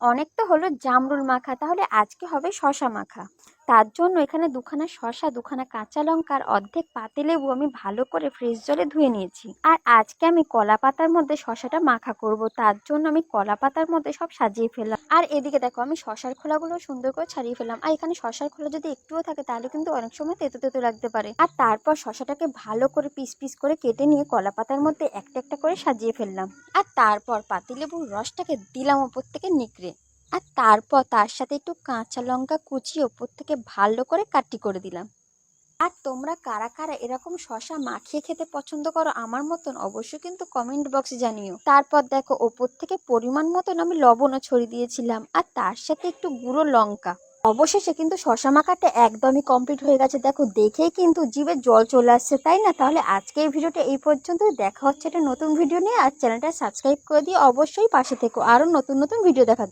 অনেক তো হলো জামরুল মাখা, তাহলে আজকে হবে শশা মাখা। তার জন্য এখানে দুখানা শশা, দুখানা কাঁচা লঙ্কা আর অর্ধেক পাতিলেবু আমি ভালো করে ফ্রেশ জলে ধুয়ে নিয়েছি। আর আজকে আমি কলা পাতার মধ্যে শশাটা মাখা করব, তার জন্য আমি কলা পাতার মধ্যে সব সাজিয়ে ফেললাম। আর এদিকে দেখো আমি শশার খোলাগুলো সুন্দর করে ছাড়িয়ে ফেললাম। আর এখানে শশার খোলা যদি একটুও থাকে তাহলে কিন্তু অনেক সময় তেতো তেতো লাগতে পারে। আর তারপর শশাটাকে ভালো করে পিস পিস করে কেটে নিয়ে কলা পাতার মধ্যে একটা একটা করে সাজিয়ে ফেললাম। আর তারপর পাতিলেবুর রসটাকে দিলাম ওপর থেকে নিকড়ে। আর তারপর তার সাথে একটু কাঁচা লঙ্কা কুচিয়ে ওপর থেকে ভালো করে কাটি করে দিলাম। আর তোমরা কারা কারা এরকম শশা মাখিয়ে খেতে পছন্দ করো আমার মতন, অবশ্যই কিন্তু কমেন্ট বক্সে জানিও। তারপর দেখো ওপর থেকে পরিমাণ মতন আমি লবণও ছড়িয়ে দিয়েছিলাম, আর তার সাথে একটু গুঁড়ো লঙ্কা। অবশেষে কিন্তু শশা মাখাটা একদমই কমপ্লিট হয়ে গেছে। দেখো দেখেই কিন্তু জিভে জল চলে আসছে, তাই না? তাহলে আজকে এই ভিডিওটা এই পর্যন্ত। দেখা হচ্ছে একটা নতুন ভিডিও নিয়ে। আর চ্যানেলটা সাবস্ক্রাইব করে দিয়ে অবশ্যই পাশে থেকো আরো নতুন নতুন ভিডিও দেখার।